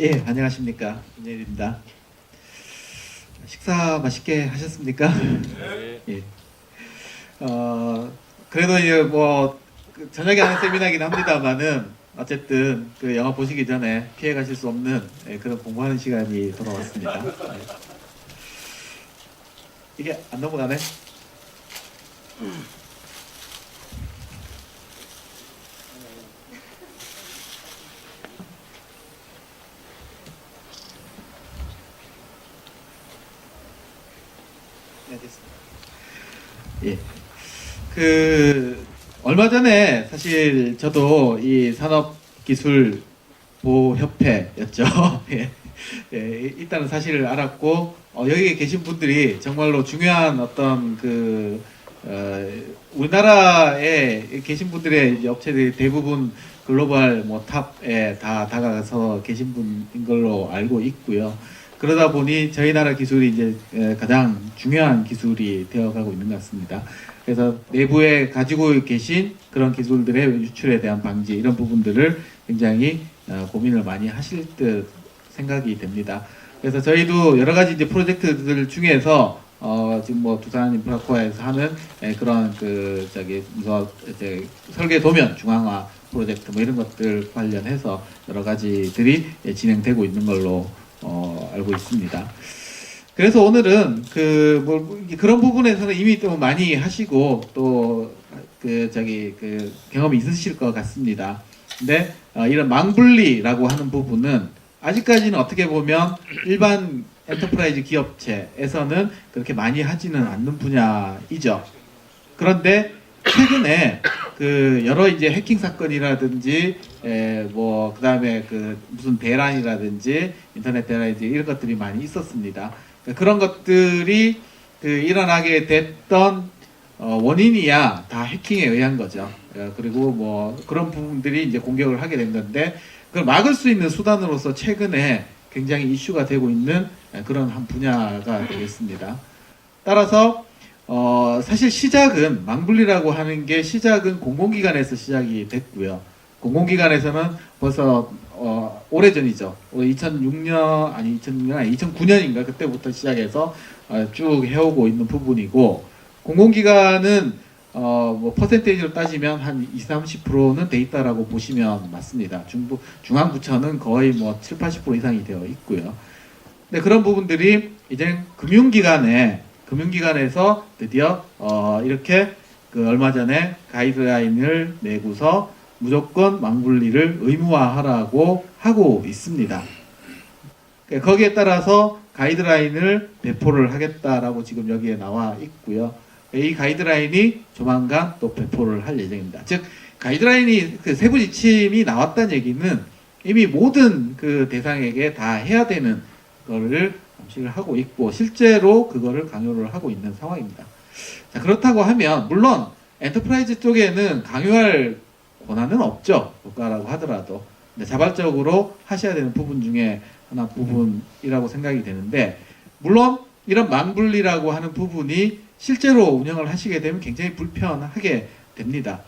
예, 안녕하십니까. 김예일입니다. 식사 맛있게 하셨습니까? 네. 예. 그래도 이제 뭐, 저녁에 하는 세미나긴 합니다만은, 어쨌든 그 영화 보시기 전에 피해 가실 수 없는 그런 공부하는 시간이 돌아왔습니다. 예. 이게 안 넘어가네? 네, 됐습니다. 예. 얼마 전에 사실 저도 이 산업기술보호협회였죠. 예. 예, 일단은 사실을 알았고, 여기에 계신 분들이 정말로 중요한 어떤 우리나라에 계신 분들의 이제 업체들이 대부분 글로벌 뭐 탑에 다 다가가서 계신 분인 걸로 알고 있고요. 그러다 보니 저희 나라 기술이 이제 가장 중요한 기술이 되어가고 있는 것 같습니다. 그래서 내부에 가지고 계신 그런 기술들의 유출에 대한 방지 이런 부분들을 굉장히 고민을 많이 하실 듯 생각이 됩니다. 그래서 저희도 여러 가지 이제 프로젝트들 중에서 지금 뭐 두산 인프라코어에서 하는 그런 설계 도면 중앙화 프로젝트 뭐 이런 것들 관련해서 여러 가지들이 진행되고 있는 걸로 알고 있습니다. 그래서 오늘은 그런 부분에서는 이미 또 많이 하시고 또 경험이 있으실 것 같습니다. 근데 이런 망분리라고 하는 부분은 아직까지는 어떻게 보면 일반 엔터프라이즈 기업체에서는 그렇게 많이 하지는 않는 분야이죠. 그런데 최근에 여러 이제 해킹 사건이라든지 그다음에 무슨 대란이라든지 인터넷 대란이라든지 이런 것들이 많이 있었습니다. 그런 것들이 일어나게 됐던 원인이야 다 해킹에 의한 거죠. 그리고 뭐 그런 부분들이 이제 공격을 하게 된 건데 그걸 막을 수 있는 수단으로서 최근에 굉장히 이슈가 되고 있는 그런 한 분야가 되겠습니다. 따라서 사실 시작은 망분리라고 하는 게 시작은 공공기관에서 시작이 됐고요. 공공기관에서는 벌써 오래전이죠. 2009년인가 그때부터 시작해서 쭉 해오고 있는 부분이고 공공기관은 뭐 퍼센테이지로 따지면 한 20-30%는 돼 있다라고 보시면 맞습니다. 중앙부처는 거의 뭐 7-80% 이상이 되어 있고요. 근데 그런 부분들이 이제 금융기관에서 드디어 이렇게 얼마 전에 가이드라인을 내고서 무조건 망분리를 의무화하라고 하고 있습니다. 거기에 따라서 가이드라인을 배포를 하겠다라고 지금 여기에 나와 있고요. 이 가이드라인이 조만간 또 배포를 할 예정입니다. 즉 가이드라인이 세부 지침이 나왔다는 얘기는 이미 모든 대상에게 다 해야 되는 거를 암시를 하고 있고 실제로 그거를 강요를 하고 있는 상황입니다. 자, 그렇다고 하면 물론 엔터프라이즈 쪽에는 강요할 권한은 없죠. 국가라고 하더라도. 근데 자발적으로 하셔야 되는 부분 중에 하나 부분이라고 생각이 되는데 물론 이런 망분리라고 하는 부분이 실제로 운영을 하시게 되면 굉장히 불편하게 됩니다.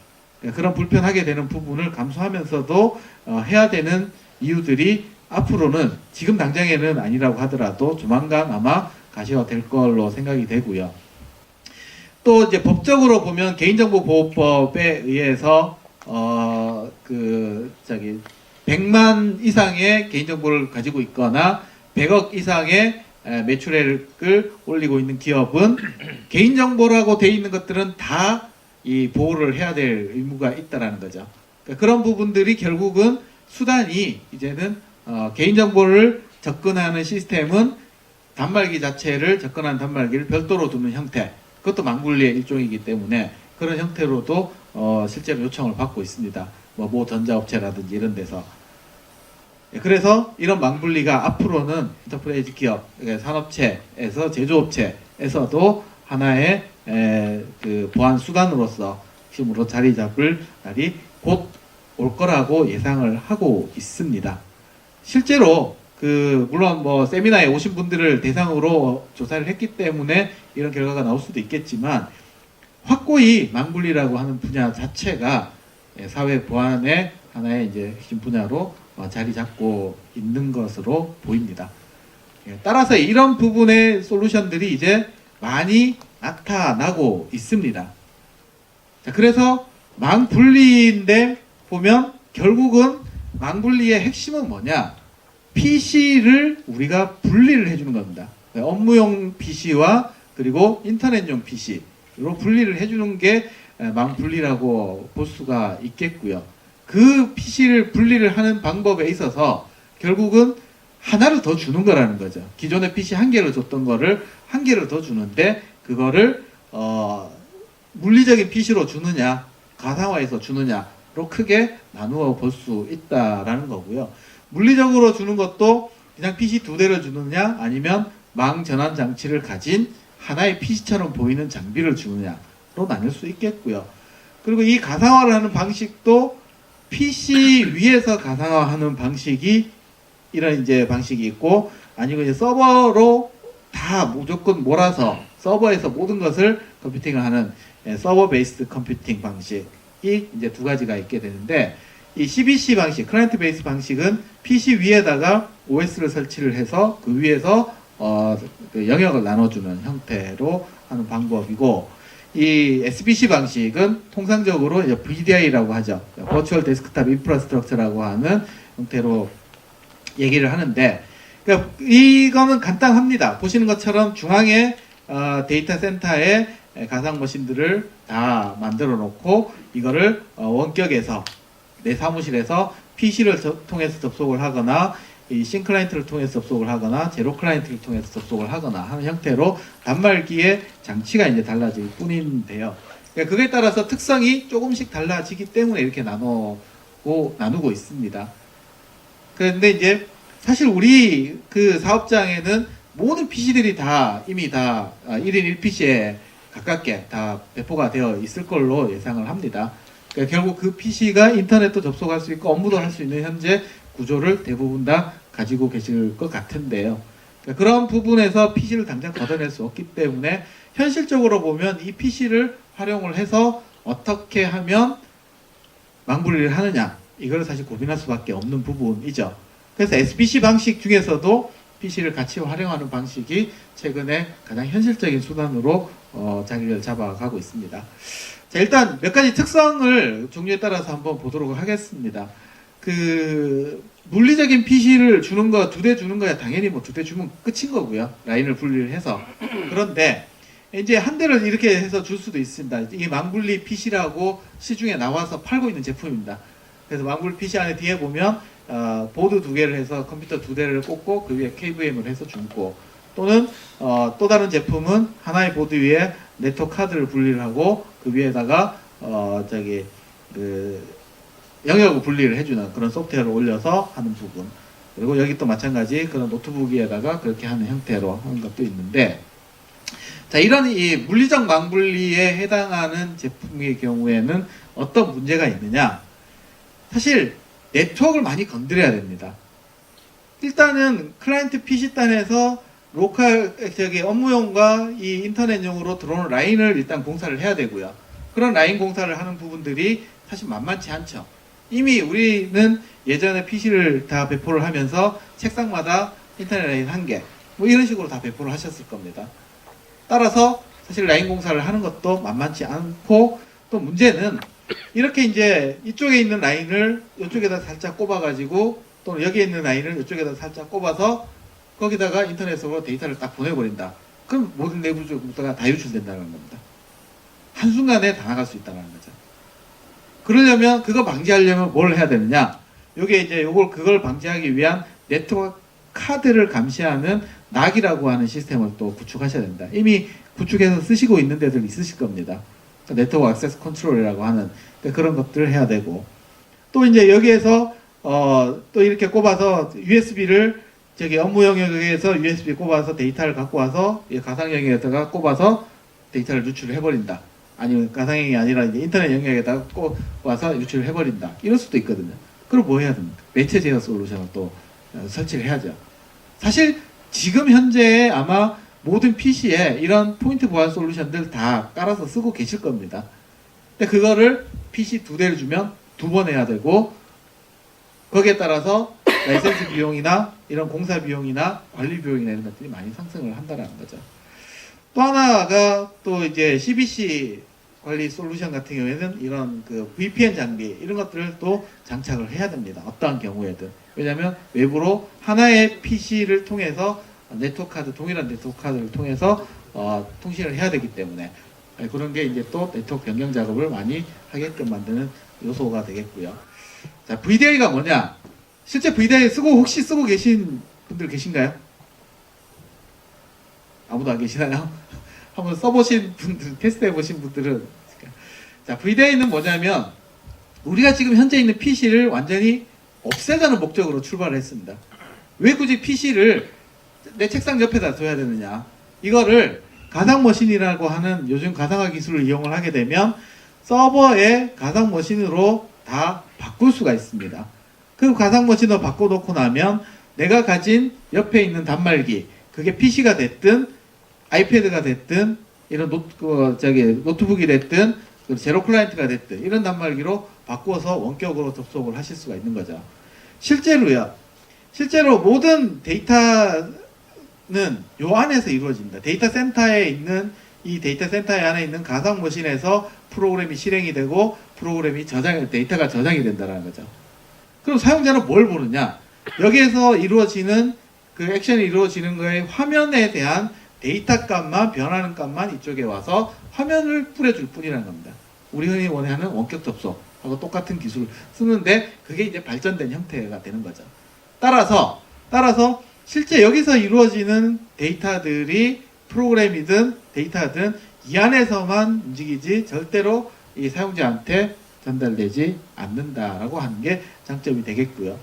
그런 불편하게 되는 부분을 감수하면서도 해야 되는 이유들이 앞으로는 지금 당장에는 아니라고 하더라도 조만간 아마 가셔야 될 걸로 생각이 되고요. 또 이제 법적으로 보면 개인정보보호법에 의해서 100만 이상의 개인정보를 가지고 있거나 100억 이상의 매출액을 올리고 있는 기업은 개인정보라고 돼 있는 것들은 다 이 보호를 해야 될 의무가 있다라는 거죠. 그러니까 그런 부분들이 결국은 수단이 이제는 개인정보를 접근하는 시스템은 단말기 자체를 접근하는 단말기를 별도로 두는 형태 그것도 망분리의 일종이기 때문에 그런 형태로도 실제로 요청을 받고 있습니다. 모 전자업체라든지 이런 데서. 그래서 이런 망분리가 앞으로는 엔터프라이즈 기업, 산업체에서 제조업체에서도 하나의 보안 수단으로서 힘으로 자리 잡을 날이 곧 올 거라고 예상을 하고 있습니다. 실제로 물론 뭐 세미나에 오신 분들을 대상으로 조사를 했기 때문에 이런 결과가 나올 수도 있겠지만 확고히 망분리라고 하는 분야 자체가 사회 보안의 하나의 이제 핵심 분야로 자리 잡고 있는 것으로 보입니다. 따라서 이런 부분의 솔루션들이 이제 많이 나타나고 있습니다. 자, 그래서 망분리인데 보면 결국은 망분리의 핵심은 뭐냐? PC를 우리가 분리를 해주는 겁니다. 업무용 PC와 그리고 인터넷용 PC로 분리를 해주는 게 망분리라고 볼 수가 있겠고요. 그 PC를 분리를 하는 방법에 있어서 결국은 하나를 더 주는 거라는 거죠. 기존의 PC 한 개를 줬던 거를 한 개를 더 주는데 그거를 물리적인 PC로 주느냐 가상화해서 주느냐로 크게 나누어 볼 수 있다라는 거고요. 물리적으로 주는 것도 그냥 PC 두 대를 주느냐 아니면 망 전환 장치를 가진 하나의 PC처럼 보이는 장비를 주느냐로 나눌 수 있겠고요. 그리고 이 가상화를 하는 방식도 PC 위에서 가상화하는 방식이 이런 이제 방식이 있고 아니면 이제 서버로 다 무조건 몰아서 서버에서 모든 것을 컴퓨팅을 하는 서버 베이스드 컴퓨팅 방식이 이제 두 가지가 있게 되는데 이 CBC 방식, 클라이언트 베이스 방식은 PC 위에다가 OS를 설치를 해서 그 위에서 그 영역을 나눠주는 형태로 하는 방법이고 이 SBC 방식은 통상적으로 이제 VDI라고 하죠. Virtual Desktop Infrastructure라고 하는 형태로 얘기를 하는데 그러니까 이거는 간단합니다. 보시는 것처럼 중앙에 데이터 센터에 가상 머신들을 다 만들어 놓고 이거를 원격에서 내 사무실에서 PC를 통해서 접속을 하거나 이 싱클라이언트를 통해서 접속을 하거나 제로 클라이언트를 통해서 접속을 하거나 하는 형태로 단말기의 장치가 이제 달라질 뿐인데요. 그러니까 그에 따라서 특성이 조금씩 달라지기 때문에 이렇게 나누고 있습니다. 그런데 이제 사실 우리 그 사업장에는 모든 PC들이 다 이미 다 1인 1PC에 가깝게 다 배포가 되어 있을 걸로 예상을 합니다. 그러니까 결국 그 PC가 인터넷도 접속할 수 있고 업무도 할 수 있는 현재 구조를 대부분 다 가지고 계실 것 같은데요. 그러니까 그런 부분에서 PC를 당장 걷어낼 수 없기 때문에 현실적으로 보면 이 PC를 활용을 해서 어떻게 하면 망분리를 하느냐 이걸 사실 고민할 수밖에 없는 부분이죠. 그래서 SBC 방식 중에서도 PC를 같이 활용하는 방식이 최근에 가장 현실적인 수단으로 자리를 잡아가고 있습니다. 자, 일단 몇 가지 특성을 종류에 따라서 한번 보도록 하겠습니다. 그 물리적인 PC를 주는 거 두 대 주는 거야 당연히 뭐 두 대 주면 끝인 거고요. 라인을 분리를 해서. 그런데 이제 한 대를 이렇게 해서 줄 수도 있습니다. 이게 망분리 PC라고 시중에 나와서 팔고 있는 제품입니다. 그래서 망분리 PC 안에 뒤에 보면 보드 두 개를 해서 컴퓨터 두 대를 꽂고 그 위에 KVM을 해서 주고 또는 또 다른 제품은 하나의 보드 위에 네트워크 카드를 분리를 하고 그 위에다가 그 영역을 분리를 해주는 그런 소프트웨어를 올려서 하는 부분 그리고 여기 또 마찬가지 그런 노트북 위에다가 그렇게 하는 형태로 하는 것도 있는데 자 이런 이 물리적 망분리에 해당하는 제품의 경우에는 어떤 문제가 있느냐 사실 네트워크를 많이 건드려야 됩니다. 일단은 클라이언트 PC단에서 로컬 업무용과 이 인터넷용으로 들어오는 라인을 일단 공사를 해야 되고요. 그런 라인 공사를 하는 부분들이 사실 만만치 않죠. 이미 우리는 예전에 PC를 다 배포를 하면서 책상마다 인터넷 라인 한 개, 뭐 이런 식으로 다 배포를 하셨을 겁니다. 따라서 사실 라인 공사를 하는 것도 만만치 않고 또 문제는 이렇게 이제 이쪽에 있는 라인을 이쪽에다 살짝 꼽아가지고 또는 여기에 있는 라인을 이쪽에다 살짝 꼽아서 거기다가 인터넷으로 데이터를 딱 보내버린다. 그럼 모든 내부적부터가 다 유출된다는 겁니다. 한순간에 다 나갈 수 있다는 거죠. 그러려면 그거 방지하려면 뭘 해야 되느냐? 요게 이제 그걸 방지하기 위한 네트워크 카드를 감시하는 NAC이라고 하는 시스템을 또 구축하셔야 됩니다. 이미 구축해서 쓰시고 있는 데들 있으실 겁니다. 네트워크 액세스 컨트롤이라고 하는 그런 것들을 해야 되고 또 이제 여기에서 또 이렇게 꼽아서 USB를 업무 영역에서 USB 꼽아서 데이터를 갖고 와서 가상 영역에다가 꼽아서 데이터를 유출을 해버린다. 아니면 가상형이 아니라 이제 인터넷 영역에다가 꼽아서 유출을 해버린다. 이럴 수도 있거든요. 그럼 뭐 해야 됩니까? 매체 제어 솔루션을 또 설치를 해야죠. 사실 지금 현재 아마 모든 PC에 이런 포인트 보안 솔루션들 다 깔아서 쓰고 계실 겁니다. 근데 그거를 PC 두 대를 주면 두 번 해야 되고 거기에 따라서 라이센스 비용이나 이런 공사 비용이나 관리 비용이나 이런 것들이 많이 상승을 한다는 거죠. 또 하나가 또 이제 CBC 관리 솔루션 같은 경우에는 이런 그 VPN 장비 이런 것들을 또 장착을 해야 됩니다. 어떠한 경우에든. 왜냐하면 외부로 하나의 PC를 통해서 네트워크 카드, 동일한 네트워크 카드를 통해서 통신을 해야 되기 때문에 그런 게 이제 또 네트워크 변경 작업을 많이 하게끔 만드는 요소가 되겠고요. 자, VDI가 뭐냐? 실제 VDI 혹시 쓰고 계신 분들 계신가요? 아무도 안 계시나요? 한번 써보신 분들, 테스트해 보신 분들은. 자, VDI는 뭐냐면 우리가 지금 현재 있는 PC를 완전히 없애자는 목적으로 출발을 했습니다. 왜 굳이 PC를 내 책상 옆에다 둬야 되느냐? 이거를 가상머신이라고 하는 요즘 가상화 기술을 이용을 하게 되면 서버에 가상머신으로 다 바꿀 수가 있습니다. 그 가상머신으로 바꿔놓고 나면 내가 가진 옆에 있는 단말기, 그게 PC가 됐든 아이패드가 됐든 이런 노트북이 됐든 제로 클라이언트가 됐든 이런 단말기로 바꿔서 원격으로 접속을 하실 수가 있는 거죠. 실제로 모든 데이터는 요 안에서 이루어집니다. 데이터 센터에 있는 이 데이터 센터에 안에 있는 가상 머신에서 프로그램이 실행이 되고 프로그램이 데이터가 저장이 된다는 거죠. 그럼 사용자는 뭘 보느냐? 여기에서 이루어지는 그 액션이 이루어지는 거에 화면에 대한 데이터 값만 변하는 값만 이쪽에 와서 화면을 뿌려줄 뿐이라는 겁니다. 우리 흔히 원하는 원격 접속하고 똑같은 기술을 쓰는데 그게 이제 발전된 형태가 되는 거죠. 따라서 실제 여기서 이루어지는 데이터들이 프로그램이든 데이터든 이 안에서만 움직이지 절대로 이 사용자한테 전달되지 않는다라고 하는 게 장점이 되겠고요.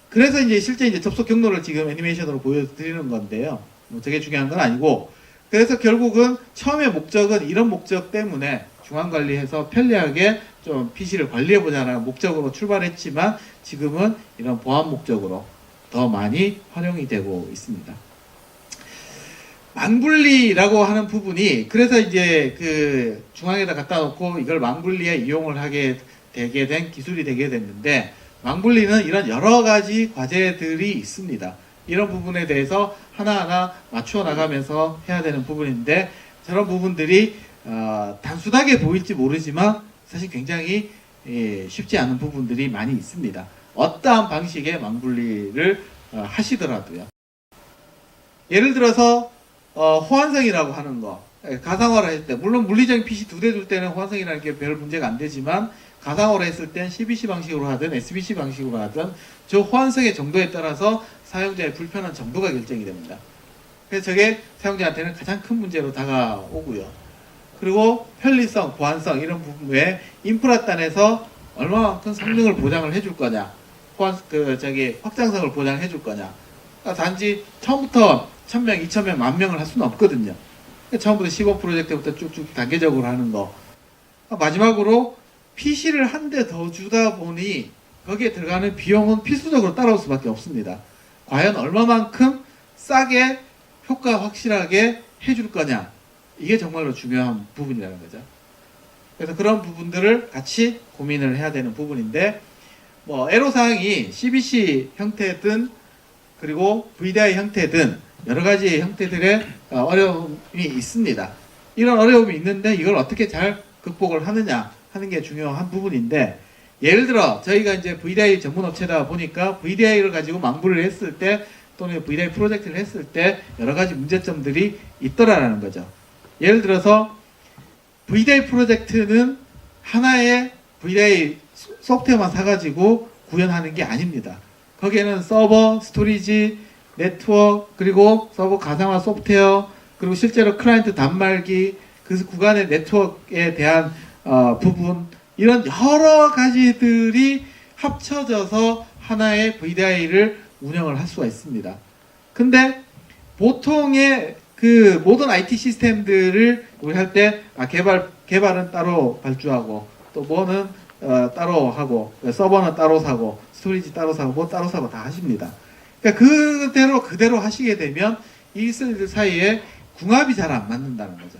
그래서 이제 실제 이제 접속 경로를 지금 애니메이션으로 보여드리는 건데요. 뭐 되게 중요한 건 아니고, 그래서 결국은 처음에 목적은 이런 목적 때문에 중앙 관리해서 편리하게 좀 PC를 관리해보자는 목적으로 출발했지만 지금은 이런 보안 목적으로 더 많이 활용이 되고 있습니다. 망분리라고 하는 부분이 그래서 이제 그 중앙에다 갖다 놓고 이걸 망분리에 이용을 하게 되게 된 기술이 되게 됐는데, 망분리는 이런 여러 가지 과제들이 있습니다. 이런 부분에 대해서 하나하나 맞추어 나가면서 해야 되는 부분인데, 저런 부분들이 단순하게 보일지 모르지만 사실 굉장히 쉽지 않은 부분들이 많이 있습니다. 어떠한 방식의 망분리를 하시더라도요. 예를 들어서 호환성이라고 하는 거, 가상화를 할 때, 물론 물리적인 PC 2대 둘 때는 호환성이라는 게 별 문제가 안 되지만 가상화를 했을 땐 CBC 방식으로 하든 SBC 방식으로 하든 저 호환성의 정도에 따라서 사용자의 불편한 정도가 결정이 됩니다. 그래서 저게 사용자한테는 가장 큰 문제로 다가오고요. 그리고 편리성, 보안성 이런 부분 외에 인프라단에서 얼마만큼 성능을 보장을 해줄 거냐, 확장성을 보장해 줄 거냐. 그러니까 단지 처음부터 1000명, 2000명, 10,000명을 할 수는 없거든요. 처음부터 시범 프로젝트부터 쭉쭉 단계적으로 하는 거. 마지막으로 PC를 한 대 더 주다 보니 거기에 들어가는 비용은 필수적으로 따라올 수밖에 없습니다. 과연 얼마만큼 싸게 효과 확실하게 해줄 거냐, 이게 정말로 중요한 부분이라는 거죠. 그래서 그런 부분들을 같이 고민을 해야 되는 부분인데, 뭐 애로사항이 CBC 형태든 그리고 VDI 형태든 여러 가지 형태들의 어려움이 있습니다. 이런 어려움이 있는데 이걸 어떻게 잘 극복을 하느냐 하는 게 중요한 부분인데, 예를 들어 저희가 이제 VDI 전문 업체다 보니까 VDI를 가지고 망분을 했을 때 또는 VDI 프로젝트를 했을 때 여러 가지 문제점들이 있더라라는 거죠. 예를 들어서 VDI 프로젝트는 하나의 VDI 소프트웨어만 사가지고 구현하는 게 아닙니다. 거기에는 서버, 스토리지, 네트워크, 그리고 서버 가상화 소프트웨어, 그리고 실제로 클라이언트 단말기, 그 구간의 네트워크에 대한 부분, 이런 여러 가지들이 합쳐져서 하나의 VDI를 운영을 할 수가 있습니다. 근데 보통의 그 모든 IT 시스템들을 우리 할 때 개발은 따로 발주하고 또 뭐는 따로 하고 서버는 따로 사고 스토리지 따로 사고 뭐 따로 사고 다 하십니다. 그러니까 그대로 하시게 되면 이 기술들 사이에 궁합이 잘 안 맞는다는 거죠.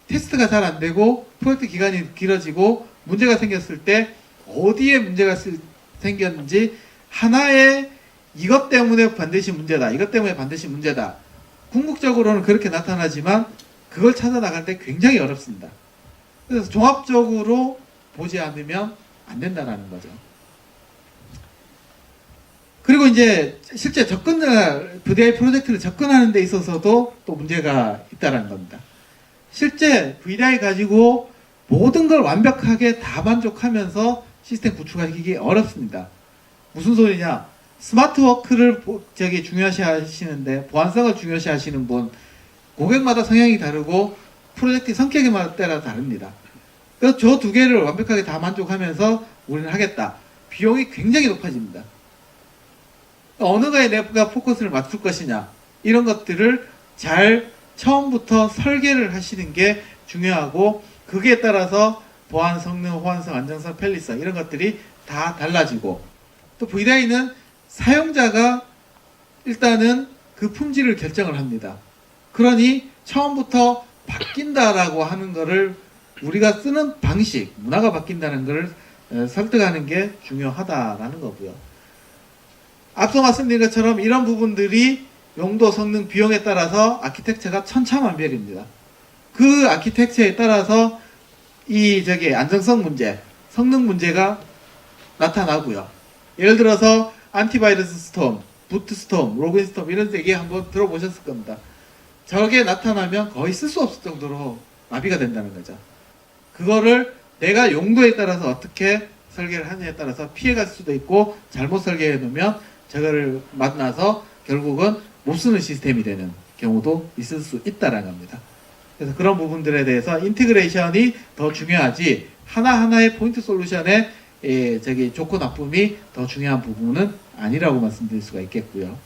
테스트가 잘 안 되고 프로젝트 기간이 길어지고 문제가 생겼을 때 어디에 문제가 생겼는지 하나의 이것 때문에 반드시 문제다, 이것 때문에 반드시 문제다, 궁극적으로는 그렇게 나타나지만 그걸 찾아 나갈 때 굉장히 어렵습니다. 그래서 종합적으로 보지 않으면 안 된다는 거죠. 그리고 이제 실제 VDI 프로젝트를 접근하는 데 있어서도 또 문제가 있다는 겁니다. 실제 VDI 가지고 모든 걸 완벽하게 다 만족하면서 시스템 구축하기 어렵습니다. 무슨 소리냐? 스마트 워크를 중요시 하시는데, 보안성을 중요시 하시는 분, 고객마다 성향이 다르고 프로젝트 성격에 따라 다릅니다. 그래서 저 두 개를 완벽하게 다 만족하면서 우리는 하겠다. 비용이 굉장히 높아집니다. 어느 거에 내가 포커스를 맞출 것이냐, 이런 것들을 잘 처음부터 설계를 하시는 게 중요하고, 그게 따라서 보안 성능, 호환성, 안정성, 편리성 이런 것들이 다 달라지고, 또 VDI는 사용자가 일단은 그 품질을 결정을 합니다. 그러니 처음부터 바뀐다라고 하는 거를, 우리가 쓰는 방식, 문화가 바뀐다는 것을 설득하는 게 중요하다라는 거고요. 앞서 말씀드린 것처럼 이런 부분들이 용도, 성능, 비용에 따라서 아키텍처가 천차만별입니다. 그 아키텍처에 따라서 안정성 문제, 성능 문제가 나타나고요. 예를 들어서 안티바이러스 스톰, 부트 스톰, 로그인 스톰 이런 얘기 한번 들어보셨을 겁니다. 저게 나타나면 거의 쓸 수 없을 정도로 마비가 된다는 거죠. 그거를 내가 용도에 따라서 어떻게 설계를 하느냐에 따라서 피해갈 수도 있고, 잘못 설계해 놓으면 저거를 만나서 결국은 못 쓰는 시스템이 되는 경우도 있을 수 있다는 겁니다. 그래서 그런 부분들에 대해서 인티그레이션이 더 중요하지, 하나하나의 포인트 솔루션의 좋고 나쁨이 더 중요한 부분은 아니라고 말씀드릴 수가 있겠고요.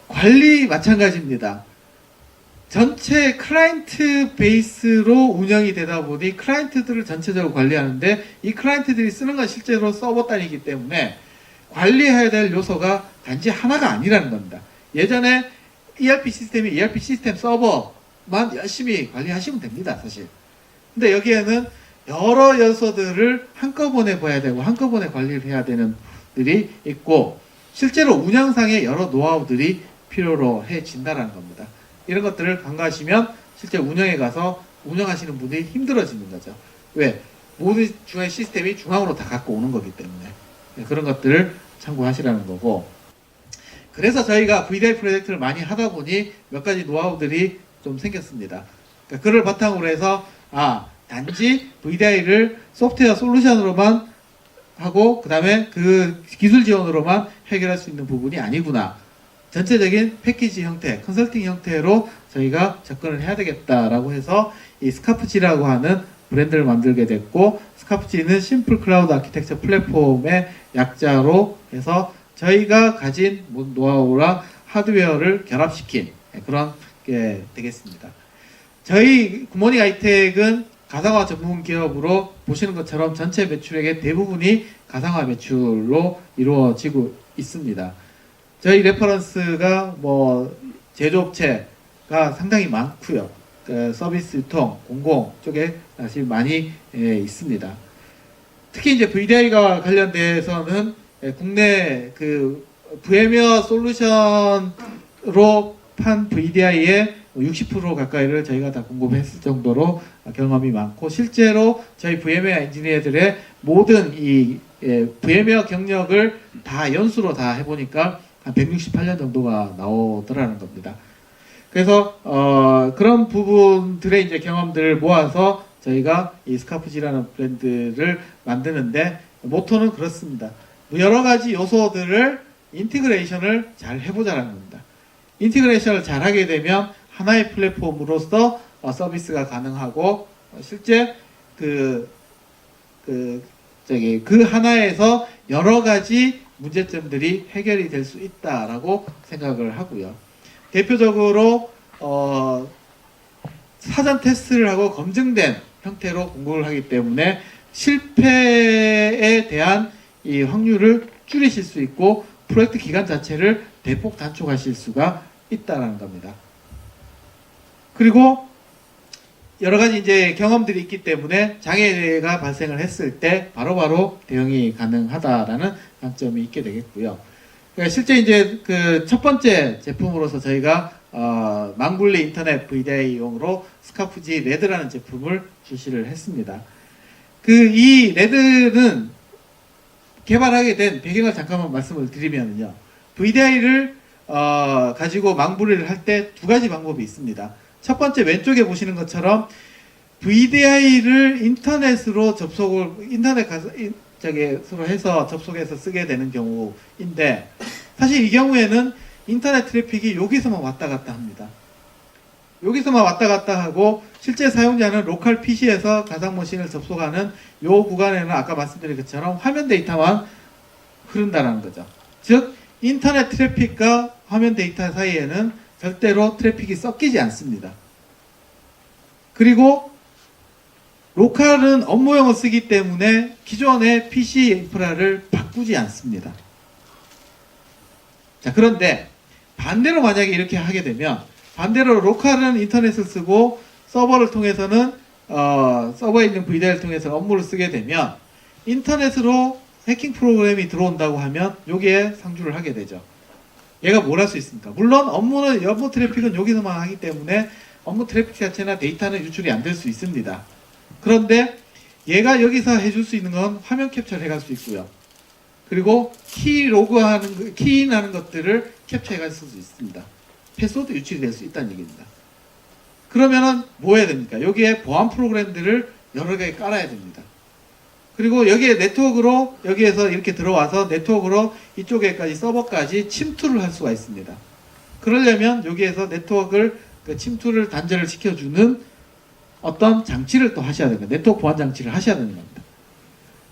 관리 마찬가지입니다. 전체 클라이언트 베이스로 운영이 되다 보니 클라이언트들을 전체적으로 관리하는데, 이 클라이언트들이 쓰는 건 실제로 서버 단위이기 때문에 관리해야 될 요소가 단지 하나가 아니라는 겁니다. 예전에 ERP 시스템이 ERP 시스템 서버만 열심히 관리하시면 됩니다, 사실. 근데 여기에는 여러 요소들을 한꺼번에 봐야 되고 한꺼번에 관리를 해야 되는 들이 있고, 실제로 운영상의 여러 노하우들이 필요로 해진다는 겁니다. 이런 것들을 간과하시면 실제 운영에 가서 운영하시는 분들이 힘들어지는 거죠. 왜? 모든 중앙 시스템이 중앙으로 다 갖고 오는 거기 때문에. 그런 것들을 참고하시라는 거고, 그래서 저희가 VDI 프로젝트를 많이 하다 보니 몇 가지 노하우들이 좀 생겼습니다. 그러니까 그걸 바탕으로 해서 단지 VDI를 소프트웨어 솔루션으로만 하고 그 다음에 그 기술 지원으로만 해결할 수 있는 부분이 아니구나. 전체적인 패키지 형태, 컨설팅 형태로 저희가 접근을 해야 되겠다라고 해서 이 스카프지라고 하는 브랜드를 만들게 됐고, 스카프지는 심플 클라우드 아키텍처 플랫폼의 약자로 해서 저희가 가진 노하우랑 하드웨어를 결합시킨 그런 게 되겠습니다. 저희 굿모닝 아이텍은 가상화 전문 기업으로 보시는 것처럼 전체 매출액의 대부분이 가상화 매출로 이루어지고 있습니다. 저희 레퍼런스가 제조업체가 상당히 많고요. 서비스 유통, 공공 쪽에 사실 많이 있습니다. 특히 이제 VDI가 관련돼서는 국내 VM웨어 솔루션으로 판 VDI의 60% 가까이를 저희가 다 공급했을 정도로 경험이 많고, 실제로 저희 VM웨어 엔지니어들의 모든 이 VM웨어 경력을 다 연수로 다 해보니까 한 168년 정도가 나오더라는 겁니다. 그래서 그런 부분들의 이제 경험들을 모아서 저희가 이 스카프지라는 브랜드를 만드는데, 모토는 그렇습니다. 여러 가지 요소들을 인티그레이션을 잘 해보자라는 겁니다. 인티그레이션을 잘 하게 되면 하나의 플랫폼으로서 서비스가 가능하고, 실제 그 하나에서 여러 가지 문제점들이 해결이 될 수 있다라고 생각을 하고요. 대표적으로 사전 테스트를 하고 검증된 형태로 공급을 하기 때문에 실패에 대한 이 확률을 줄이실 수 있고, 프로젝트 기간 자체를 대폭 단축하실 수가 있다는 겁니다. 그리고 여러 가지 이제 경험들이 있기 때문에 장애가 발생을 했을 때 바로바로 대응이 가능하다라는 장점이 있게 되겠고요. 그러니까 실제 이제 그 첫 번째 제품으로서 저희가 망블리 인터넷 VDI용으로 스카프지 레드라는 제품을 출시를 했습니다. 이 레드는 개발하게 된 배경을 잠깐만 말씀을 드리면요. VDI를 가지고 망블리를 할 때 두 가지 방법이 있습니다. 첫 번째 왼쪽에 보시는 것처럼 VDI를 인터넷으로 인터넷 가서 서로 해서 접속해서 쓰게 되는 경우인데, 사실 이 경우에는 인터넷 트래픽이 여기서만 왔다 갔다 합니다. 여기서만 왔다 갔다 하고 실제 사용자는 로컬 PC에서 가상머신을 접속하는 이 구간에는 아까 말씀드린 것처럼 화면 데이터만 흐른다는 거죠. 즉 인터넷 트래픽과 화면 데이터 사이에는 절대로 트래픽이 섞이지 않습니다. 그리고 로컬은 업무용을 쓰기 때문에 기존의 PC 인프라를 바꾸지 않습니다. 자, 그런데 반대로 만약에 이렇게 하게 되면, 반대로 로컬은 인터넷을 쓰고 서버를 통해서는 서버에 있는 VDI를 통해서 업무를 쓰게 되면 인터넷으로 해킹 프로그램이 들어온다고 하면 여기에 상주를 하게 되죠. 얘가 뭘 할 수 있습니까? 물론 업무 트래픽은 여기서만 하기 때문에 업무 트래픽 자체나 데이터는 유출이 안 될 수 있습니다. 그런데 얘가 여기서 해줄 수 있는 건 화면 캡처를 해갈 수 있고요. 그리고 키인하는 것들을 캡처해갈 수 있습니다. 패스워드 유출이 될 수 있다는 얘기입니다. 그러면은 뭐 해야 됩니까? 여기에 보안 프로그램들을 여러 개 깔아야 됩니다. 그리고 여기에 네트워크로, 여기에서 이렇게 들어와서 네트워크로 이쪽에까지 서버까지 침투를 할 수가 있습니다. 그러려면 여기에서 네트워크를 침투를 단절을 시켜주는 어떤 장치를 또 하셔야 됩니다. 네트워크 보안 장치를 하셔야 되는 겁니다.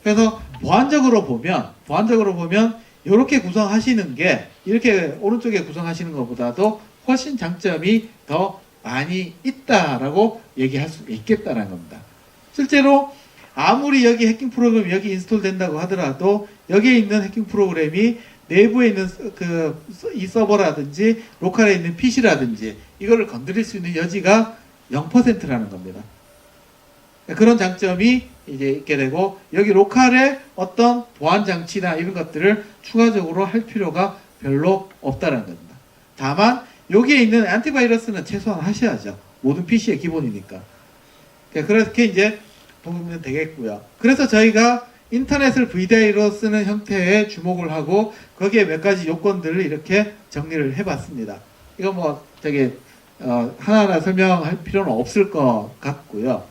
그래서 보안적으로 보면 이렇게 구성하시는 게, 이렇게 오른쪽에 구성하시는 것보다도 훨씬 장점이 더 많이 있다라고 얘기할 수 있겠다는 겁니다. 실제로 아무리 여기 해킹 프로그램이 여기 인스톨 된다고 하더라도 여기에 있는 해킹 프로그램이 내부에 있는 이 서버라든지 로컬에 있는 PC라든지 이거를 건드릴 수 있는 여지가 0%라는 겁니다. 그런 장점이 이제 있게 되고, 여기 로컬에 어떤 보안 장치나 이런 것들을 추가적으로 할 필요가 별로 없다는 겁니다. 다만 여기에 있는 안티바이러스는 최소한 하셔야죠. 모든 PC의 기본이니까. 그렇게 이제 보면 되겠고요. 그래서 저희가 인터넷을 VDI로 쓰는 형태에 주목을 하고 거기에 몇 가지 요건들을 이렇게 정리를 해봤습니다. 이거 뭐 하나하나 설명할 필요는 없을 것 같고요.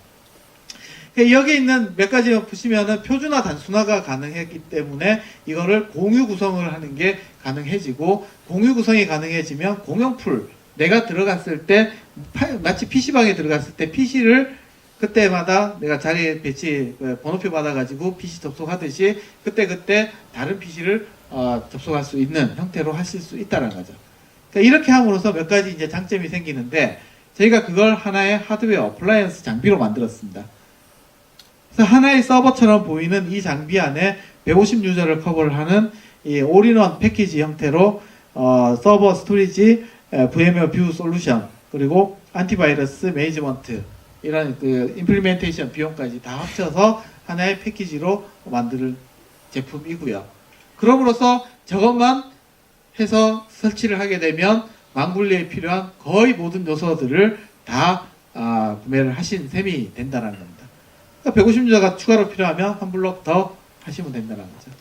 여기 있는 몇 가지 보시면은 표준화 단순화가 가능했기 때문에 이거를 공유 구성을 하는 게 가능해지고, 공유 구성이 가능해지면 공용풀, 내가 들어갔을 때 마치 PC방에 들어갔을 때 PC를 그때마다 내가 자리 배치 번호표 받아가지고 PC 접속하듯이 그때 다른 PC를 접속할 수 있는 형태로 하실 수 있다는 거죠. 그러니까 이렇게 함으로써 몇 가지 이제 장점이 생기는데, 저희가 그걸 하나의 하드웨어 어플라이언스 장비로 만들었습니다. 그래서 하나의 서버처럼 보이는 이 장비 안에 150 유저를 커버를 하는 이 올인원 패키지 형태로 서버 스토리지, VMware 뷰 솔루션, 그리고 안티바이러스 매니지먼트, 이런 임플리멘테이션 비용까지 다 합쳐서 하나의 패키지로 만들 제품이고요. 그럼으로써 저것만 해서 설치를 하게 되면 망블리에 필요한 거의 모든 요소들을 다 구매를 하신 셈이 된다는 겁니다. 150유저가 추가로 필요하면 한 블록 더 하시면 된다는 거죠.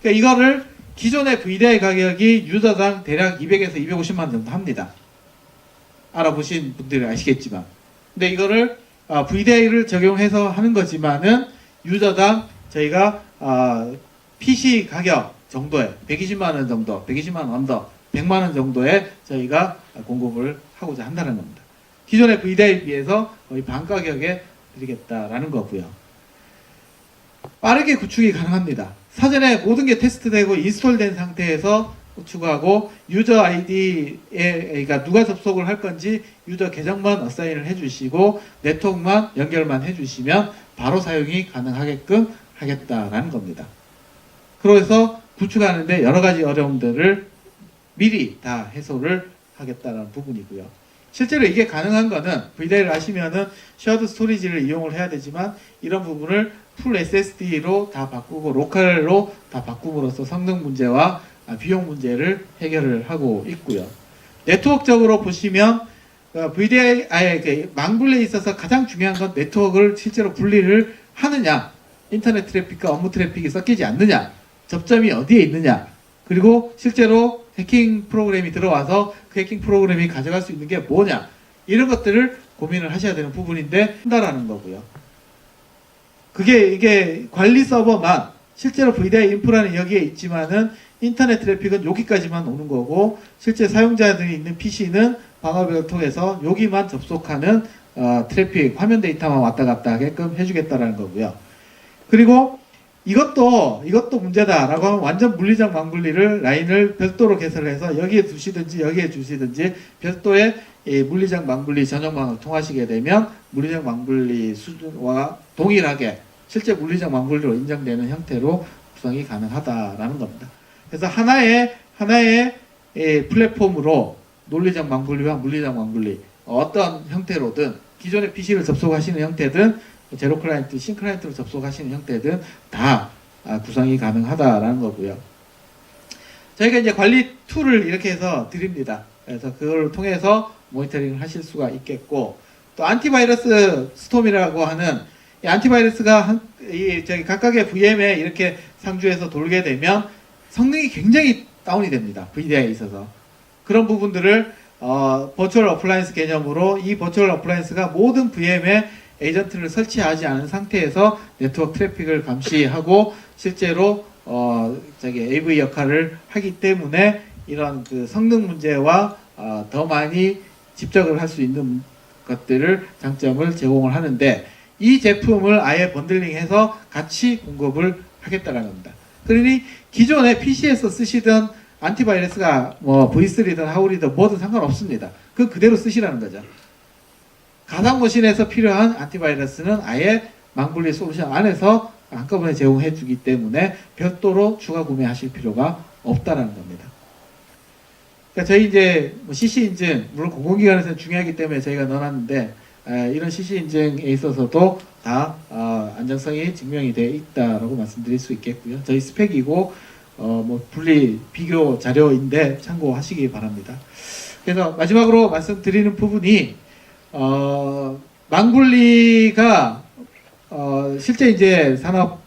그러니까 이거를 기존의 VDI 가격이 유저당 대략 200에서 250만 원 정도 합니다. 알아보신 분들은 아시겠지만. 근데 이거를 VDI를 적용해서 하는 거지만은 유저당 저희가 PC 가격 정도에 120만 원 정도, 120만 원 언더, 100만 원 정도에 저희가 공급을 하고자 한다는 겁니다. 기존의 VDI에 비해서 거의 반 가격에 드리겠다라는 거고요. 빠르게 구축이 가능합니다. 사전에 모든 게 테스트되고 인스톨된 상태에서 구축하고, 유저 아이디가 누가 접속을 할 건지 유저 계정만 어사인을 해주시고 네트워크만 연결만 해주시면 바로 사용이 가능하게끔 하겠다라는 겁니다. 그래서 구축하는데 여러 가지 어려움들을 미리 다 해소를 하겠다는 부분이고요. 실제로 이게 가능한 거는 VDI를 하시면은 쉐어드 스토리지를 이용을 해야 되지만 이런 부분을 풀 SSD로 다 바꾸고 로컬로 다 바꿈으로써 성능 문제와 비용 문제를 해결을 하고 있고요. 네트워크적으로 보시면 VDI 망분리에 있어서 가장 중요한 건 네트워크를 실제로 분리를 하느냐, 인터넷 트래픽과 업무 트래픽이 섞이지 않느냐, 접점이 어디에 있느냐, 그리고 실제로 해킹 프로그램이 들어와서 그 해킹 프로그램이 가져갈 수 있는 게 뭐냐, 이런 것들을 고민을 하셔야 되는 부분인데 한다라는 거고요. 이게 관리 서버만, 실제로 VDI 인프라는 여기에 있지만은 인터넷 트래픽은 여기까지만 오는 거고, 실제 사용자들이 있는 PC는 방어벽을 통해서 여기만 접속하는 트래픽, 화면 데이터만 왔다 갔다 하게끔 해주겠다라는 거고요. 그리고 이것도 문제다라고 하면 완전 물리적 망분리를 라인을 별도로 개설해서 여기에 두시든지 여기에 주시든지 별도의 물리적 망분리 전용망을 통하시게 되면 물리적 망분리 수준과 동일하게 실제 물리적 망분리로 인정되는 형태로 구성이 가능하다라는 겁니다. 그래서 하나의 플랫폼으로 논리적 망분리와 물리적 망분리 어떤 형태로든 기존의 PC를 접속하시는 형태든 제로 클라이언트, 신 클라이언트로 접속하시는 형태든 다 구성이 가능하다라는 거고요. 저희가 이제 관리 툴을 이렇게 해서 드립니다. 그래서 그걸 통해서 모니터링을 하실 수가 있겠고, 또 안티바이러스 스톰이라고 하는 이 안티바이러스가 저기 각각의 VM에 이렇게 상주해서 돌게 되면 성능이 굉장히 다운이 됩니다. VDI에 있어서. 그런 부분들을 버추얼 어플라이언스 개념으로 이 버추얼 어플라이언스가 모든 VM에 에이전트를 설치하지 않은 상태에서 네트워크 트래픽을 감시하고 실제로 AV 역할을 하기 때문에 이런 그 성능 문제와 더 많이 집적을 할 수 있는 것들을 장점을 제공을 하는데, 이 제품을 아예 번들링해서 같이 공급을 하겠다는 겁니다. 그러니 기존에 PC에서 쓰시던 안티바이러스가 뭐 V3든 하울이든 뭐든 상관없습니다. 그 그대로 쓰시라는 거죠. 가상머신에서 필요한 안티바이러스는 아예 망분리 솔루션 안에서 한꺼번에 제공해 주기 때문에 별도로 추가 구매하실 필요가 없다라는 겁니다. 그러니까 저희 이제 CC 인증, 물론 공공기관에서는 중요하기 때문에 저희가 넣어놨는데, 이런 CC 인증에 있어서도 다 안정성이 증명이 되어 있다라고 말씀드릴 수 있겠고요. 저희 스펙이고 뭐 분리 비교 자료인데 참고하시기 바랍니다. 그래서 마지막으로 말씀드리는 부분이 망분리가 실제 이제 산업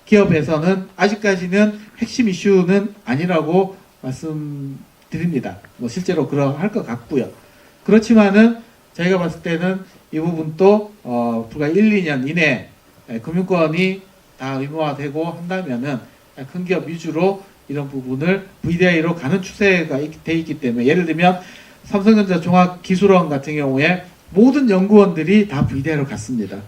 기업에서는 아직까지는 핵심 이슈는 아니라고 말씀드립니다. 뭐 실제로 그러할 것 같고요. 그렇지만은 저희가 봤을 때는 이 부분도 불과 1, 2년 이내에 금융권이 다 의무화되고 한다면은 큰 기업 위주로 이런 부분을 VDI로 가는 추세가 돼 있기 때문에, 예를 들면 삼성전자 종합기술원 같은 경우에 모든 연구원들이 다 VDI로 갔습니다.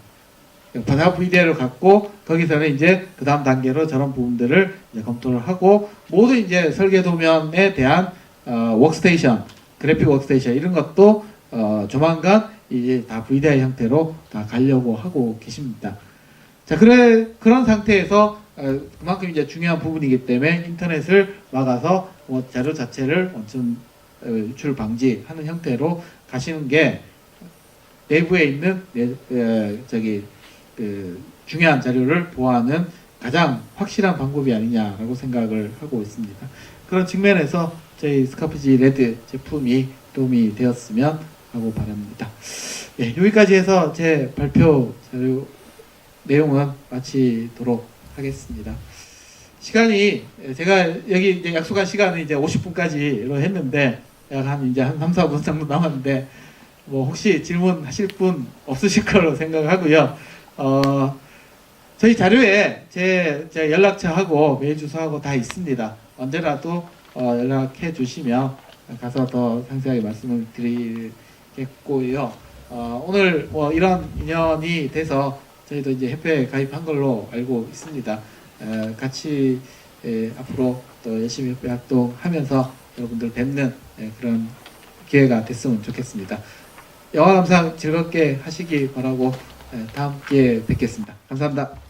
다 VDI로 갔고, 거기서는 이제 그 다음 단계로 저런 부분들을 이제 검토를 하고, 모든 이제 설계 도면에 대한 워크스테이션, 그래픽 워크스테이션 이런 것도 조만간 이제 다 VDI 형태로 다 가려고 하고 계십니다. 자, 그런 상태에서 그만큼 이제 중요한 부분이기 때문에 인터넷을 막아서 자료 자체를 원천 유출 방지하는 형태로 가시는 게 내부에 있는 중요한 자료를 보호하는 가장 확실한 방법이 아니냐라고 생각을 하고 있습니다. 그런 측면에서 저희 스카프지 레드 제품이 도움이 되었으면 하고 바랍니다. 네, 여기까지 해서 제 발표 자료 내용은 마치도록 하겠습니다. 시간이 제가 여기 이제 약속한 시간은 이제 50분까지로 했는데 약 한 3, 4분 정도 남았는데 뭐 혹시 질문하실 분 없으실 거로 생각하고요. 저희 자료에 제 연락처하고 메일 주소하고 다 있습니다. 언제라도 연락해 주시면 가서 더 상세하게 말씀을 드리겠고요. 오늘 뭐 이런 인연이 돼서 저희도 이제 협회에 가입한 걸로 알고 있습니다. 같이 앞으로 또 열심히 협회 활동하면서 여러분들 뵙는 그런 기회가 됐으면 좋겠습니다. 영화 감상 즐겁게 하시기 바라고 다음 기회에 뵙겠습니다. 감사합니다.